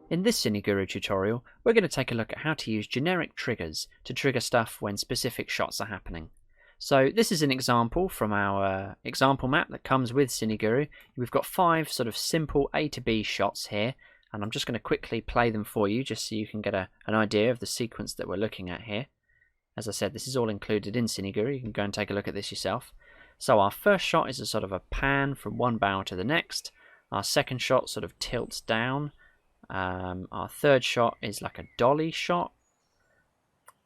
In this CineGuru tutorial, we're going to take a look at how to use generic triggers to trigger stuff when specific shots are happening. So this is an example from our example map that comes with CineGuru. We've got 5 sort of simple A to B shots here, and I'm just going to quickly play them for you just so you can get an idea of the sequence that we're looking at here. As I said, this is all included in CineGuru. You can go and take a look at this yourself. So our first shot is a sort of a pan from one barrel to the next. Our second shot sort of tilts down. Our third shot is like a dolly shot,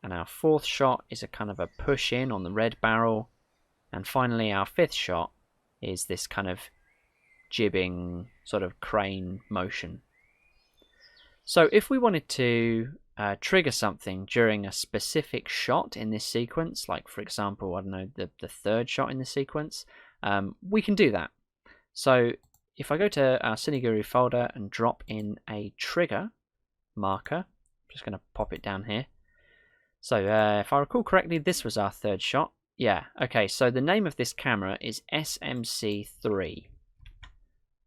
and our fourth shot is a kind of a push in on the red barrel, and finally our fifth shot is this kind of jibbing sort of crane motion. So if we wanted to trigger something during a specific shot in this sequence, like for example, I don't know, the third shot in the sequence, we can do that. So if I go to our CineGuru folder and drop in a trigger marker, I'm just going to pop it down here. So if I recall correctly, this was our third shot. Yeah, okay, so the name of this camera is SMC3.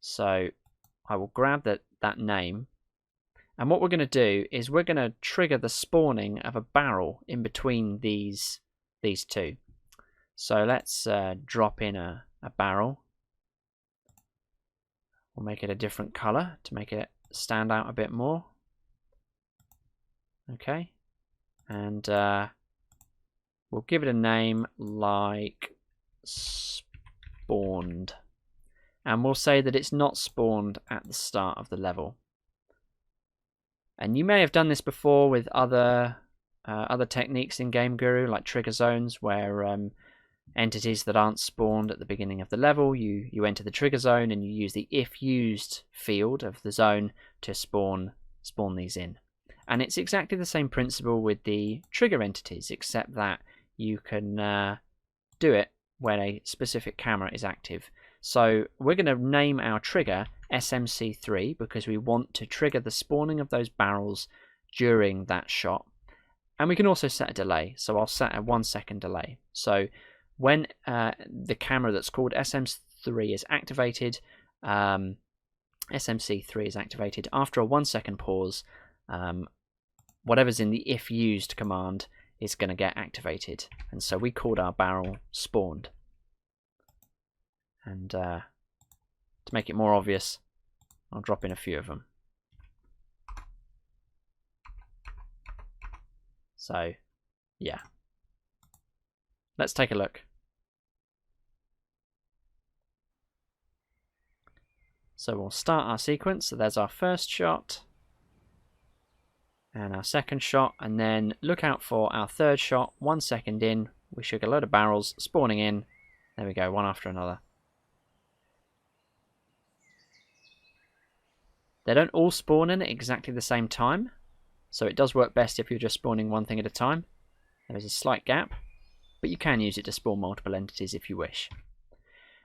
So I will grab that name, and what we're going to do is we're going to trigger the spawning of a barrel in between these two. So let's drop in a barrel. We'll make it a different color to make it stand out a bit more. Okay, and we'll give it a name like spawned, and we'll say that it's not spawned at the start of the level. And you may have done this before with other techniques in Game Guru, like trigger zones, where entities that aren't spawned at the beginning of the level, you enter the trigger zone and you use the if used field of the zone to spawn these in. And it's exactly the same principle with the trigger entities, except that you can do it when a specific camera is active. So we're going to name our trigger SMC3 because we want to trigger the spawning of those barrels during that shot. And we can also set a delay, so I'll set a 1 second delay. So when the camera that's called SMC3 is activated, SMC3 is activated after a 1 second pause, whatever's in the if used command is going to get activated, and so we called our barrel spawned. And to make it more obvious, I'll drop in a few of them. So yeah, let's take a look. So we'll start our sequence. So there's our first shot and our second shot, and then look out for our third shot. 1 second in, we should get a load of barrels spawning in. There we go, one after another. They don't all spawn in at exactly the same time, so it does work best if you're just spawning one thing at a time. There is a slight gap, but you can use it to spawn multiple entities if you wish.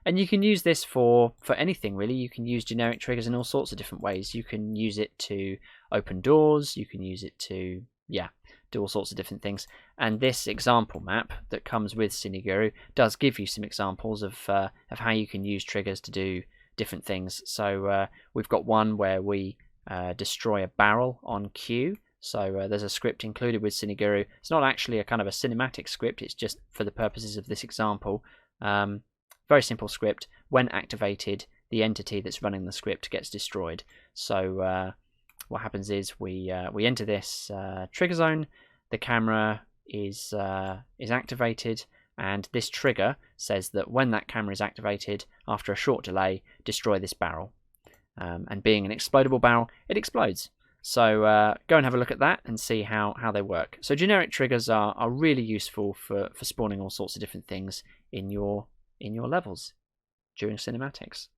And you can use this for anything really. You can use generic triggers in all sorts of different ways. You can use it to open doors, you can use it to, do all sorts of different things. And this example map that comes with CineGuru does give you some examples of how you can use triggers to do different things. So we've got one where we destroy a barrel on cue. So there's a script included with CineGuru. It's not actually a kind of a cinematic script, it's just for the purposes of this example. Very simple script. When activated, the entity that's running the script gets destroyed. So what happens is we enter this trigger zone, the camera is activated, and this trigger says that when that camera is activated, after a short delay, destroy this barrel. And being an explodable barrel, it explodes. So go and have a look at that and see how they work. So generic triggers are really useful for spawning all sorts of different things in your levels during cinematics.